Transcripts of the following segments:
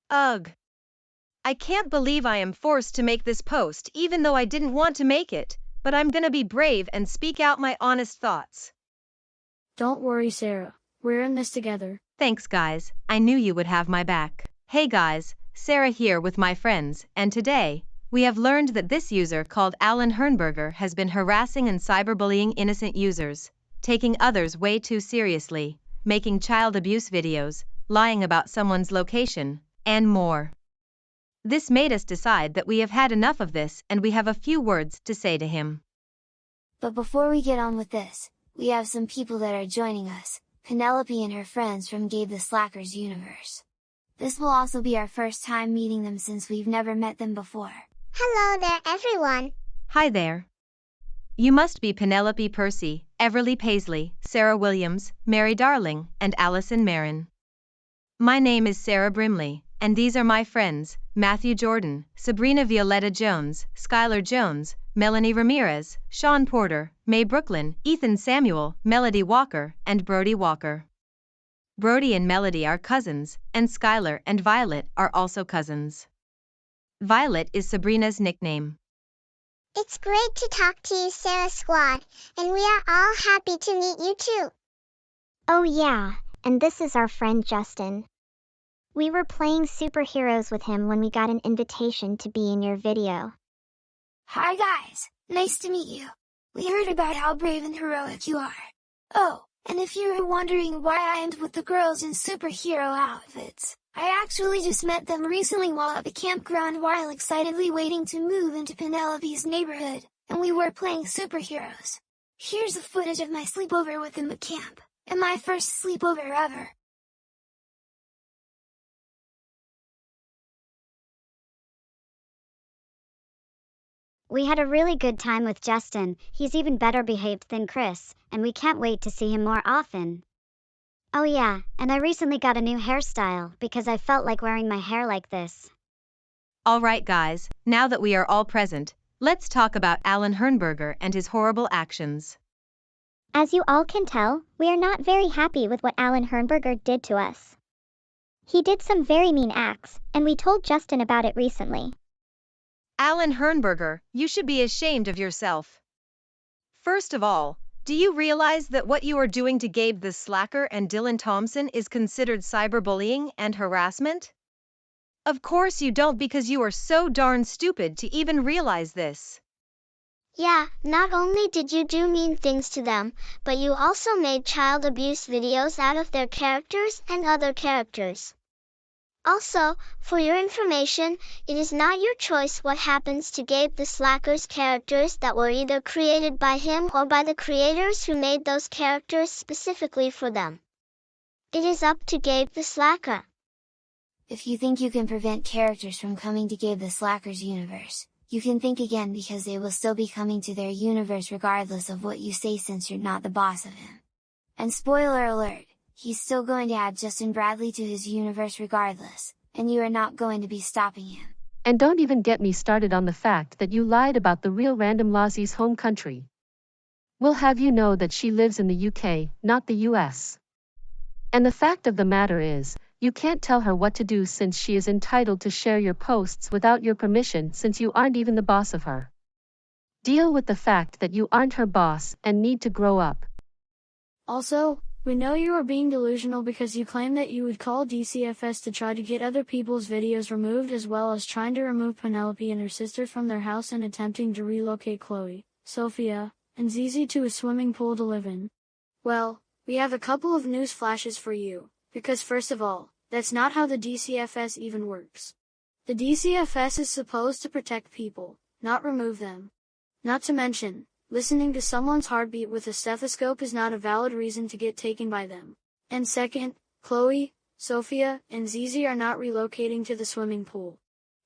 Ugh. I can't believe I am forced to make this post even though I didn't want to make it, but I'm gonna be brave and speak out my honest thoughts. Don't worry, Sarah. We're in this together. Thanks, guys. I knew you would have my back. Hey guys, Sarah here with my friends, and today, we have learned that this user called Allen Hernburger has been harassing and cyberbullying innocent users, taking others way too seriously, making child abuse videos, lying about someone's location, and more. This made us decide that we have had enough of this and we have a few words to say to him. But before we get on with this, we have some people that are joining us, Penelope and her friends from Gabe the Slacker's universe. This will also be our first time meeting them since we've never met them before. Hello there everyone! Hi there! You must be Penelope Percy, Everly Paisley, Sarah Williams, Mary Darling, and Allison Marin. My name is Sarah Brimley, and these are my friends, Matthew Jordan, Sabrina Violetta Jones, Skylar Jones, Melanie Ramirez, Sean Porter, May Brooklyn, Ethan Samuel, Melody Walker, and Brody Walker. Brody and Melody are cousins, and Skylar and Violet are also cousins. Violet is Sabrina's nickname. It's great to talk to you, Sarah Squad, and we are all happy to meet you too. Oh yeah, and this is our friend Justin. We were playing superheroes with him when we got an invitation to be in your video. Hi guys, nice to meet you. We heard about how brave and heroic you are. Oh, and if you were wondering why I am with the girls in superhero outfits, I actually just met them recently while at the campground while excitedly waiting to move into Penelope's neighborhood, and we were playing superheroes. Here's the footage of my sleepover with them at camp, and my first sleepover ever. We had a really good time with Justin. He's even better behaved than Chris, and we can't wait to see him more often. Oh yeah, and I recently got a new hairstyle because I felt like wearing my hair like this. Alright guys, now that we are all present, let's talk about Allen Hernburger and his horrible actions. As you all can tell, we are not very happy with what Allen Hernburger did to us. He did some very mean acts, and we told Justin about it recently. Allen Hernburger, you should be ashamed of yourself. First of all, do you realize that what you are doing to Gabe the Slacker and Dylan Thompson is considered cyberbullying and harassment? Of course you don't because you are so darn stupid to even realize this. Yeah, not only did you do mean things to them, but you also made child abuse videos out of their characters and other characters. Also, for your information, it is not your choice what happens to Gabe the Slacker's characters that were either created by him or by the creators who made those characters specifically for them. It is up to Gabe the Slacker. If you think you can prevent characters from coming to Gabe the Slacker's universe, you can think again because they will still be coming to their universe regardless of what you say since you're not the boss of him. And spoiler alert! He's still going to add Justin Bradley to his universe regardless, and you are not going to be stopping him. And don't even get me started on the fact that you lied about the real Random Lossie's home country. We'll have you know that she lives in the UK, not the US. And the fact of the matter is, you can't tell her what to do since she is entitled to share your posts without your permission since you aren't even the boss of her. Deal with the fact that you aren't her boss and need to grow up. Also, we know you are being delusional because you claim that you would call DCFS to try to get other people's videos removed as well as trying to remove Penelope and her sister from their house and attempting to relocate Chloe, Sophia, and Zizi to a swimming pool to live in. Well, we have a couple of news flashes for you, because first of all, that's not how the DCFS even works. The DCFS is supposed to protect people, not remove them. Not to mention, listening to someone's heartbeat with a stethoscope is not a valid reason to get taken by them. And second, Chloe, Sophia, and Zizi are not relocating to the swimming pool.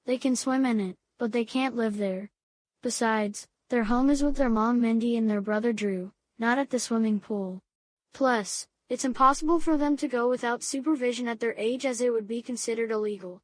They can swim in it, but they can't live there. Besides, their home is with their mom Mindy and their brother Drew, not at the swimming pool. Plus, it's impossible for them to go without supervision at their age as it would be considered illegal.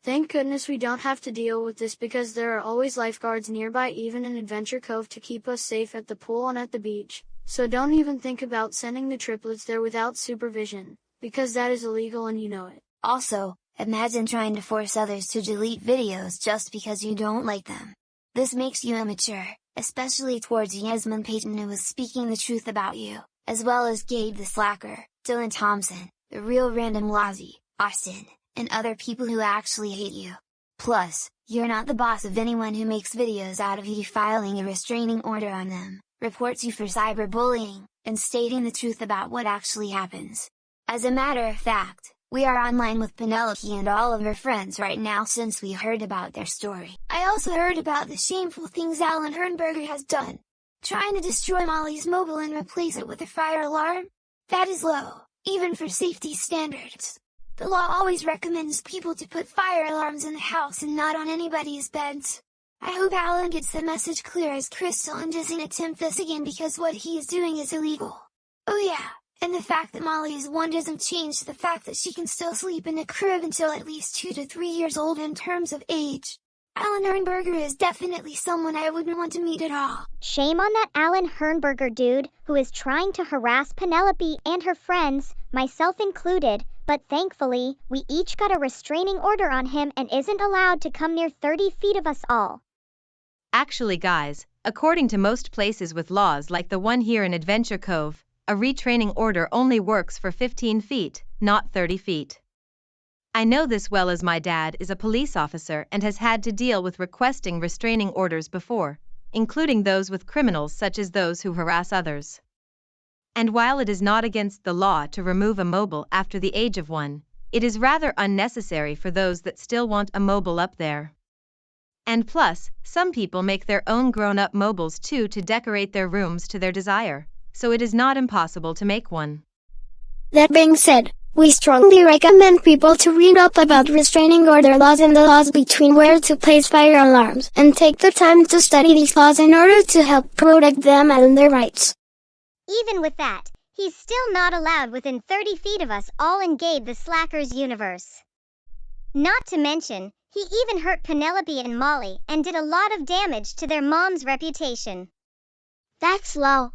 Thank goodness we don't have to deal with this because there are always lifeguards nearby even in Adventure Cove to keep us safe at the pool and at the beach, so don't even think about sending the triplets there without supervision, because that is illegal and you know it. Also, Imagine trying to force others to delete videos just because you don't like them. This makes you immature, especially towards Yasmin Payton, who was speaking the truth about you, as well as Gabe the Slacker, Dylan Thompson, the real Random Lozzie, Austin, and other people who actually hate you. Plus, you're not the boss of anyone who makes videos out of you filing a restraining order on them, reports you for cyberbullying, and stating the truth about what actually happens. As a matter of fact, we are online with Penelope and all of her friends right now since we heard about their story. I also heard about the shameful things Allen Hernburger has done. Trying to destroy Molly's mobile and replace it with a fire alarm? That is low, even for safety standards. The law always recommends people to put fire alarms in the house and not on anybody's beds. I hope Allen gets the message clear as crystal and doesn't attempt this again, because what he is doing is illegal. Oh yeah. And the fact that Molly is one doesn't change the fact that she can still sleep in a crib until at least 2 to 3 years old in terms of age. Allen Hernburger is definitely someone I wouldn't want to meet at all. Shame on that Allen Hernburger dude, who is trying to harass Penelope and her friends, myself included, but thankfully, we each got a restraining order on him and isn't allowed to come near 30 feet of us all. Actually guys, according to most places with laws like the one here in Adventure Cove, a retraining order only works for 15 feet, not 30 feet. I know this well as my dad is a police officer and has had to deal with requesting restraining orders before, including those with criminals such as those who harass others. And while it is not against the law to remove a mobile after the age of 1, it is rather unnecessary for those that still want a mobile up there. And plus, some people make their own grown-up mobiles too to decorate their rooms to their desire, so it is not impossible to make one. That being said, we strongly recommend people to read up about restraining order laws and the laws between where to place fire alarms, and take the time to study these laws in order to help protect them and their rights. Even with that, he's still not allowed within 30 feet of us all in Gabe the Slacker's universe. Not to mention, he even hurt Penelope and Molly and did a lot of damage to their mom's reputation. That's low.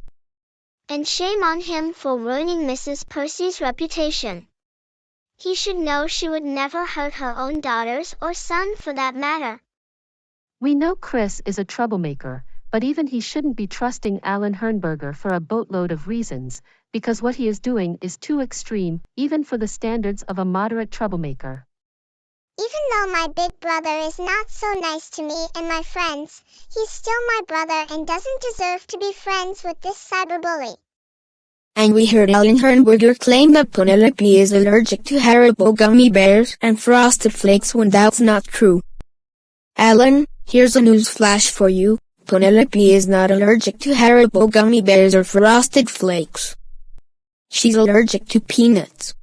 And shame on him for ruining Mrs. Percy's reputation. He should know she would never hurt her own daughters or son for that matter. We know Chris is a troublemaker, but even he shouldn't be trusting Allen Hernburger for a boatload of reasons, because what he is doing is too extreme, even for the standards of a moderate troublemaker. Even though my big brother is not so nice to me and my friends, he's still my brother and doesn't deserve to be friends with this cyberbully. And we heard Allen Hernburger claim that Penelope is allergic to Haribo gummy bears and Frosted Flakes when that's not true. Allen, here's a news flash for you. Penelope is not allergic to Haribo gummy bears or Frosted Flakes. She's allergic to peanuts.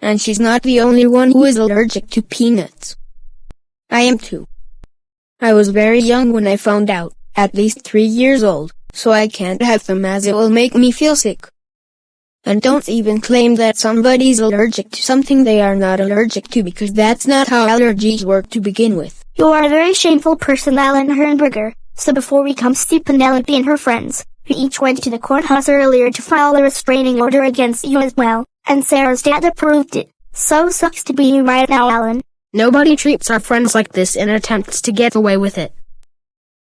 And she's not the only one who is allergic to peanuts. I am too. I was very young when I found out, at least 3 years old, so I can't have them as it will make me feel sick. And don't even claim that somebody's allergic to something they are not allergic to, because that's not how allergies work to begin with. You are a very shameful person, Allen Hernburger. So before we come see Penelope and her friends, who each went to the courthouse earlier to file a restraining order against you as well, and Sarah's dad approved it. So sucks to be you right now, Allen. Nobody treats our friends like this and attempts to get away with it.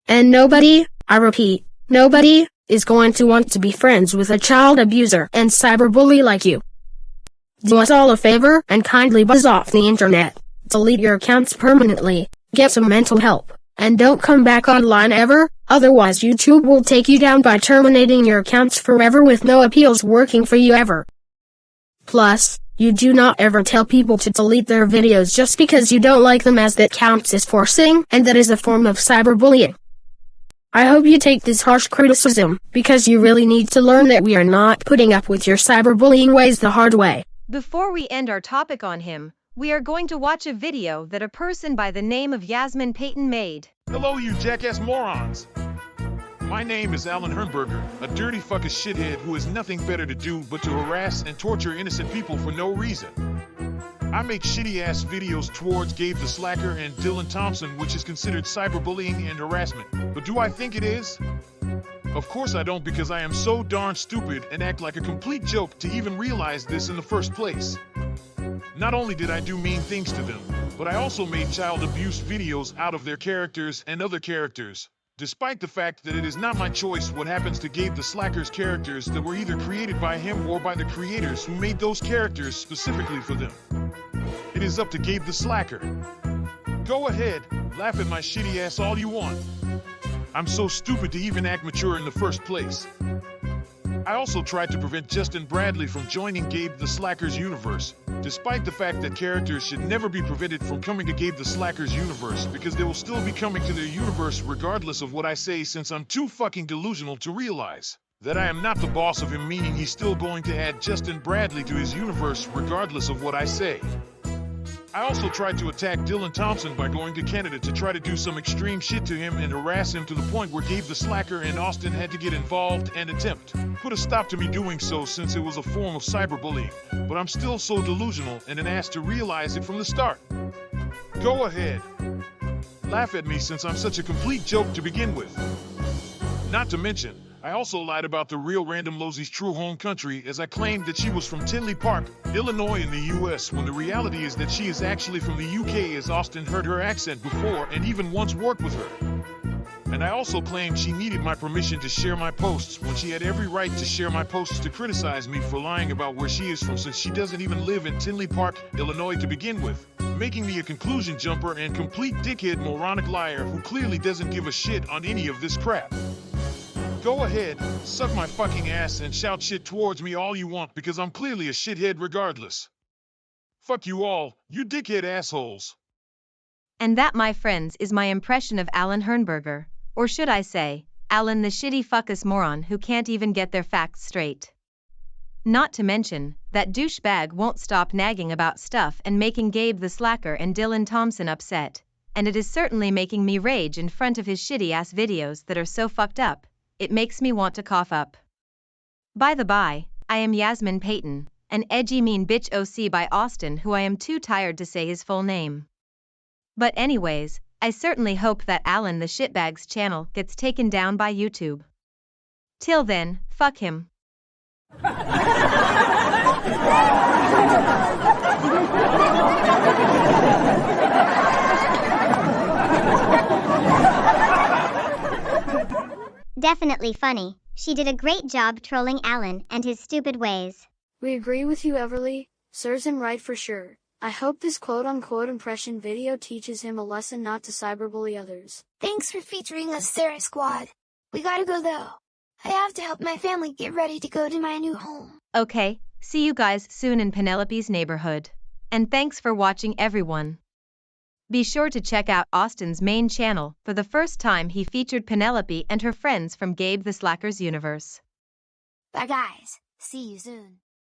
And nobody, I repeat, nobody, is going to want to be friends with a child abuser and cyberbully like you. Do us all a favor and kindly buzz off the internet. Delete your accounts permanently, get some mental help, and don't come back online ever, otherwise YouTube will take you down by terminating your accounts forever with no appeals working for you ever. Plus, you do not ever tell people to delete their videos just because you don't like them, as that counts as forcing, and that is a form of cyberbullying. I hope you take this harsh criticism, because you really need to learn that we are not putting up with your cyberbullying ways the hard way. Before we end our topic on him, we are going to watch a video that a person by the name of Yasmin Payton made. Hello, you jackass morons! My name is Allen Hernburger, a dirty fucking shithead who has nothing better to do but to harass and torture innocent people for no reason. I make shitty-ass videos towards Gabe the Slacker and Dylan Thompson, which is considered cyberbullying and harassment. But do I think it is? Of course I don't, because I am so darn stupid and act like a complete joke to even realize this in the first place. Not only did I do mean things to them, but I also made child abuse videos out of their characters and other characters, despite the fact that it is not my choice what happens to Gabe the Slacker's characters that were either created by him or by the creators who made those characters specifically for them. It is up to Gabe the Slacker. Go ahead, laugh at my shitty ass all you want. I'm so stupid to even act mature in the first place. I also tried to prevent Justin Bradley from joining Gabe the Slacker's universe, despite the fact that characters should never be prevented from coming to Gabe the Slacker's universe because they will still be coming to their universe regardless of what I say, since I'm too fucking delusional to realize that I am not the boss of him, meaning he's still going to add Justin Bradley to his universe regardless of what I say. I also tried to attack Dylan Thompson by going to Canada to try to do some extreme shit to him and harass him to the point where Gabe the Slacker and Austin had to get involved and attempt put a stop to me doing so, since it was a form of cyberbullying, but I'm still so delusional and an ass to realize it from the start. Go ahead. Laugh at me since I'm such a complete joke to begin with. Not to mention, I also lied about the real Random Losie's true home country, as I claimed that she was from Tinley Park, Illinois in the US, when the reality is that she is actually from the UK, as Austin heard her accent before and even once worked with her. And I also claimed she needed my permission to share my posts when she had every right to share my posts to criticize me for lying about where she is from, since she doesn't even live in Tinley Park, Illinois to begin with, making me a conclusion jumper and complete dickhead moronic liar who clearly doesn't give a shit on any of this crap. Go ahead, suck my fucking ass and shout shit towards me all you want, because I'm clearly a shithead regardless. Fuck you all, you dickhead assholes. And that, my friends, is my impression of Allen Hernburger, or should I say, Allen the shitty fuckus moron who can't even get their facts straight. Not to mention, that douchebag won't stop nagging about stuff and making Gabe the Slacker and Dylan Thompson upset, and it is certainly making me rage in front of his shitty ass videos that are so fucked up. It makes me want to cough up. By the by, I am Yasmin Payton, an edgy mean bitch OC by Austin, who I am too tired to say his full name. But anyways, I certainly hope that Allen the shitbag's channel gets taken down by YouTube. Till then, fuck him. Definitely funny. She did a great job trolling Allen and his stupid ways. We agree with you, Everly. Serves him right for sure. I hope this quote-unquote impression video teaches him a lesson not to cyberbully others. Thanks for featuring us, Sarah Squad. We gotta go though. I have to help my family get ready to go to my new home. Okay, see you guys soon in Penelope's neighborhood. And thanks for watching, everyone. Be sure to check out Austin's main channel for the first time he featured Penelope and her friends from Gabe the Slacker's universe. Bye guys, see you soon.